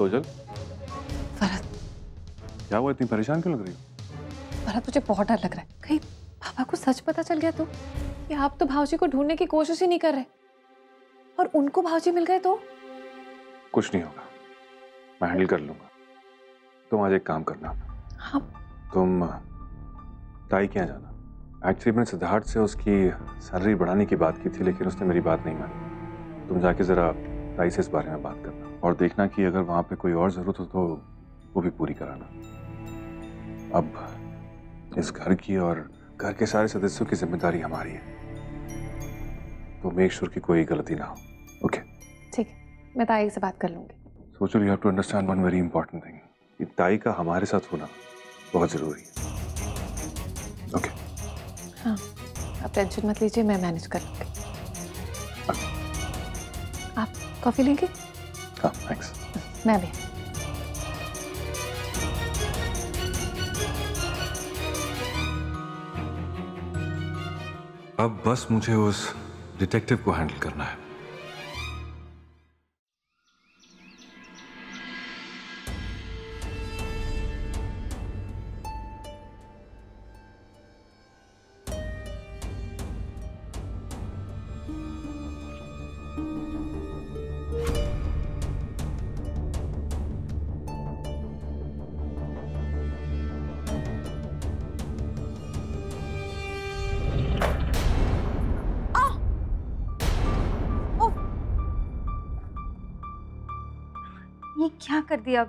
सोजल, फरहत, क्या हुआ, इतनी परेशान क्यों लग रही हो? फरहत मुझे बहुत डर लग रहा है, कहीं पापा को सच पता चल गया तो कि आप तो भाऊजी को ढूंढने की कोशिश ही नहीं कर रहे और उनको भाऊजी मिल गए तो? कुछ नहीं होगा, मैं हैंडल कर लूंगा। तुम आज एक काम करना। हाँ। तुम ताई के यहाँ जाना। एक्चुअली मैंने सिद्धार्थ से उसकी सैलरी बढ़ाने की बात की थी, लेकिन उसने मेरी बात नहीं मानी। तुम जाके जरा ताई से इस बारे में बात करना और देखना कि अगर वहां पे कोई और जरूरत हो तो वो भी पूरी कराना। अब इस घर की और घर के सारे सदस्यों की जिम्मेदारी हमारी है, तो मेक श्योर कि कोई गलती ना हो। ओके? ठीक है, मैं ताई से बात कर लूंगी। सोचो, you have to understand one very important thing, कि ताई का हमारे साथ होना बहुत जरूरी है। ओके? हाँ, आप टेंशन मत लीजिए, मैं मैनेज कर लूंगी। आप कॉफी लेंगे? हाँ, थैंक्स। मैं भी। अब बस मुझे उस डिटेक्टिव को हैंडल करना है। ये क्या कर दिया?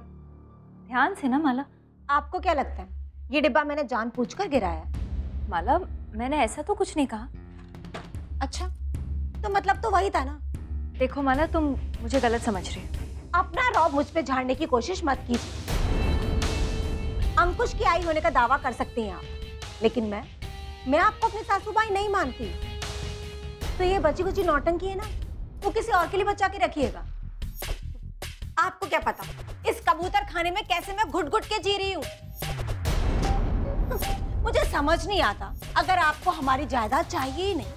ध्यान से ना माला। आपको क्या लगता है ये डिब्बा मैंने जानबूझकर गिराया? माला, मैंने ऐसा तो कुछ नहीं कहा। अच्छा, तो मतलब तो वही था ना। देखो माला, तुम मुझे गलत समझ रही हो। अपना रौब मुझ पे झाड़ने की कोशिश मत कीजिए। अंकुश की आई होने का दावा कर सकते हैं आप, लेकिन मैं आपको अपनी सासूबाई नहीं मानती। तो ये बची कुची नौटंकी है ना, वो किसी और के लिए बचा के रखिएगा। आपको क्या पता इस कबूतर खाने में कैसे मैं घुट घुट के जी रही हूँ। मुझे समझ नहीं आता, अगर आपको हमारी जायदाद चाहिए ही नहीं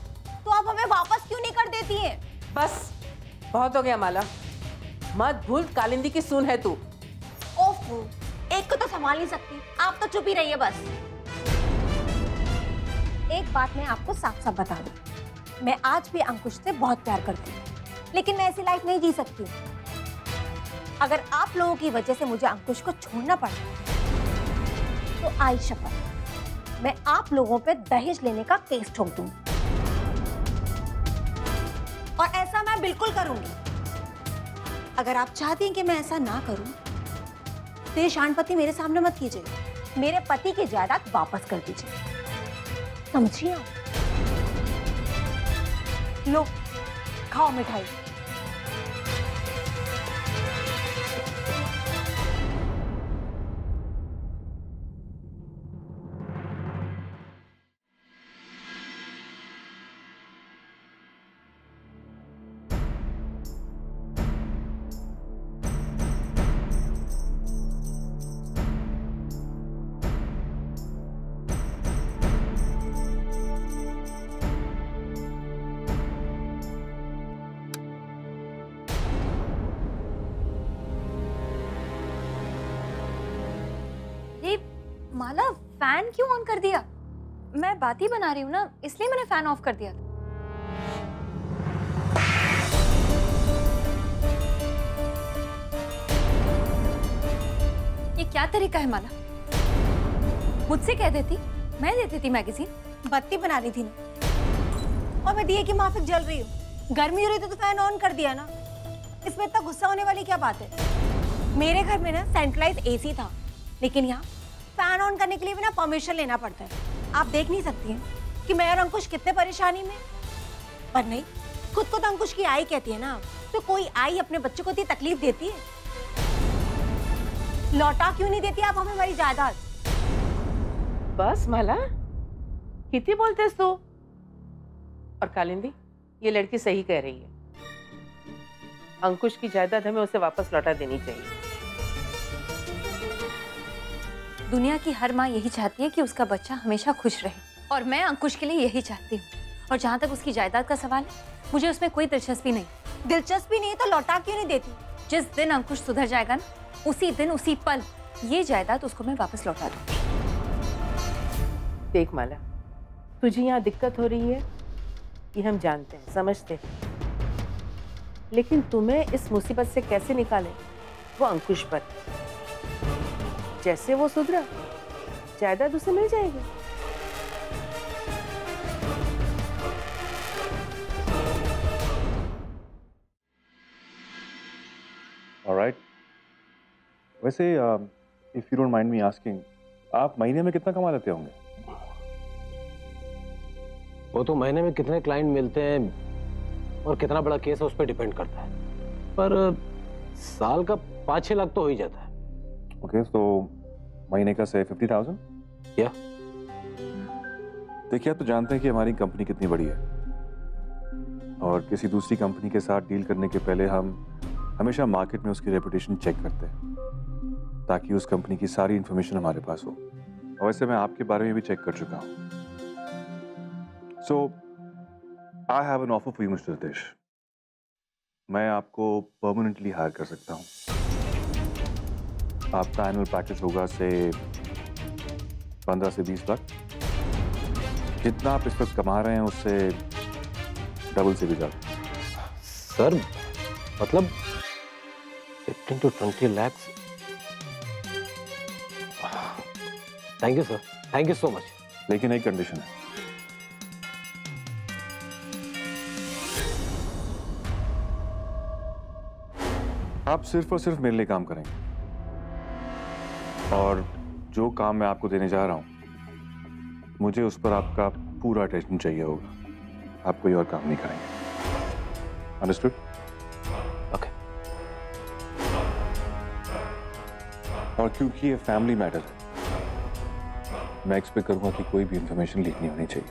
तो आप हमें वापस क्यों नहीं कर देती हैं? बस बहुत हो गया माला, मत भूल कालिंदी की सून है तू। ओफो, एक को तो संभाल नहीं सकती, आप तो चुप ही रहिए बस। एक बात मैं आपको साफ साफ बता दूं, मैं आज भी अंकुश से बहुत प्यार करती हूँ, लेकिन मैं ऐसी लाइफ नहीं जी सकती। अगर आप लोगों की वजह से मुझे अंकुश को छोड़ना पड़ा तो आई शपथ, मैं आप लोगों पे दहेज लेने का केस ठोक दूंगी, और ऐसा मैं बिल्कुल करूंगी। अगर आप चाहती हैं कि मैं ऐसा ना करूं तो ये शानपति मेरे सामने मत कीजिए, मेरे पति की जायदाद वापस कर दीजिए, समझिए आप? लो, खाओ मिठाई। माला, फैन क्यों ऑन कर दिया? मैं बात ही बना रही हूँ ना, इसलिए मैंने फैन ऑफ कर दिया। ये क्या तरीका है माला? मुझसे कह देती, मैं देती थी मैगजीन। बत्ती बना रही थी ना, और मैं दिए की माफिक जल रही हूँ। गर्मी हो रही थी तो फैन ऑन कर दिया ना, इसमें इतना गुस्सा होने वाली क्या बात है? मेरे घर में ना सेंट्रलाइज एसी था, लेकिन यहाँ फैन ऑन करने के लिए भी ना परमिशन लेना पड़ता है। आप देख नहीं सकती हैं कि मैं और अंकुश कितने परेशानी में। पर नहीं, खुद को तो अंकुश की आई कहती है ना, तो कोई आई अपने बच्चों को इतनी तकलीफ देती है? लौटा क्यों नहीं देती आप हमें हमारी जायदाद? बस माला, कितनी बोलतेस तू? और कालिंदी, ये लड़की सही कह रही है, अंकुश की जायदाद हमें उसे वापस लौटा देनी चाहिए। दुनिया की हर माँ यही चाहती है कि उसका बच्चा हमेशा खुश रहे, और मैं अंकुश के लिए यही चाहती हूँ। और जहाँ तक उसकी जायदाद का सवाल है, मुझे उसमें कोई दिलचस्पी नहीं। दिलचस्पी नहीं तो लौटा क्यों नहीं देती? जिस दिन अंकुश सुधर जाएगा ना, उसी दिन उसी पल ये जायदाद उसको मैं वापस लौटा दूंगी। देख माला, तुझे यहाँ दिक्कत हो रही है ये हम जानते हैं, समझते हैं, लेकिन तुम्हें इस मुसीबत से कैसे निकाले वो अंकुश पर। जैसे वो सुधरा जायदाद उसे मिल जाएगी। ऑलराइट। वैसे if you don't mind me asking, आप महीने में कितना कमा लेते होंगे? वो तो महीने में कितने क्लाइंट मिलते हैं और कितना बड़ा केस है उस पर डिपेंड करता है, पर साल का 5-6 लाख तो हो ही जाता है। ओके, तो महीने का से 50,000? या देखिए, आप तो जानते हैं कि हमारी कंपनी कितनी बड़ी है और किसी दूसरी कंपनी के साथ डील करने के पहले हम हमेशा मार्केट में उसकी रेपुटेशन चेक करते हैं ताकि उस कंपनी की सारी इंफॉर्मेशन हमारे पास हो। और वैसे मैं आपके बारे में भी चेक कर चुका हूँ। So I have an offer for you mister Ritesh. मैं आपको परमानेंटली हायर कर सकता हूँ। आपका एनुअल पैकेज होगा से 15 से 20 लाख। जितना आप इस वक्त कमा रहे हैं उससे डबल से भी ज्यादा। सर मतलब 15 to 20 lakhs। Thank you sir, thank you so much. लेकिन एक कंडीशन है। आप सिर्फ और सिर्फ मेरे लिए काम करेंगे और जो काम मैं आपको देने जा रहा हूं मुझे उस पर आपका पूरा अटेंशन चाहिए होगा। आप कोई और काम नहीं करेंगे। अंडरस्टूड? ओके। और क्योंकि ये फैमिली मैटर है, मैं एक्सपेक्ट करूंगा कि कोई भी इंफॉर्मेशन लीक नहीं होनी चाहिए।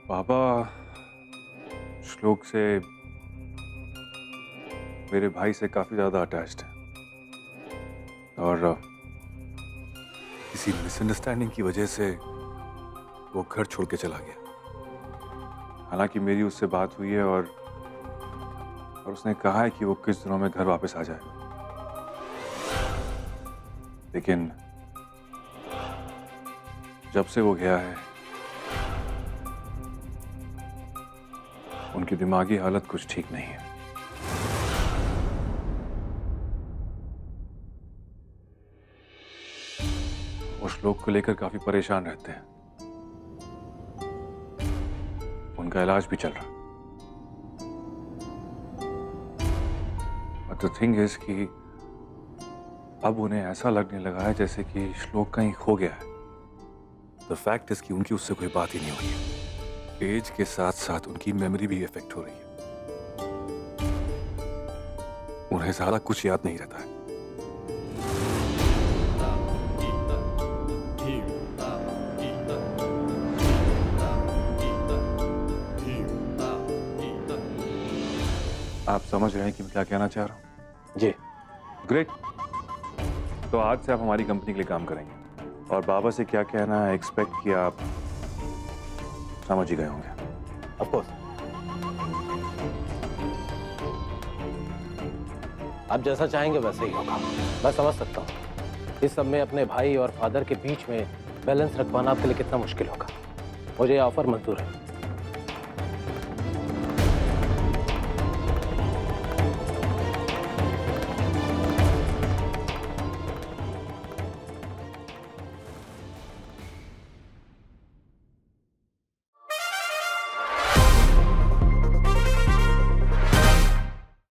पापा श्लोक से मेरे भाई से काफी ज्यादा अटैच्ड है और किसी मिसअंडरस्टैंडिंग की वजह से वो घर छोड़ के चला गया। हालांकि मेरी उससे बात हुई है और उसने कहा है कि वो कुछ दिनों में घर वापस आ जाएगा, लेकिन जब से वो गया है उनकी दिमागी हालत कुछ ठीक नहीं है। वो श्लोक को लेकर काफी परेशान रहते हैं। उनका इलाज भी चल रहा। बट द थिंग इज कि अब उन्हें ऐसा लगने लगा है जैसे कि श्लोक कहीं खो गया है। द फैक्ट इज कि उनकी उससे कोई बात ही नहीं हो रही है। एज के साथ साथ उनकी मेमोरी भी इफेक्ट हो रही है। उन्हें ज्यादा कुछ याद नहीं रहता है। आप समझ रहे हैं कि मैं क्या कहना चाह रहा हूं? जी। ग्रेट। तो आज से आप हमारी कंपनी के लिए काम करेंगे और बाबा से क्या कहना है एक्सपेक्ट किया आप समझ ही गए होंगे। Of course. आप जैसा चाहेंगे वैसे ही होगा। मैं समझ सकता हूँ इस सब में अपने भाई और फादर के बीच में बैलेंस रख पाना आपके लिए कितना मुश्किल होगा। मुझे ये ऑफर मंजूर है।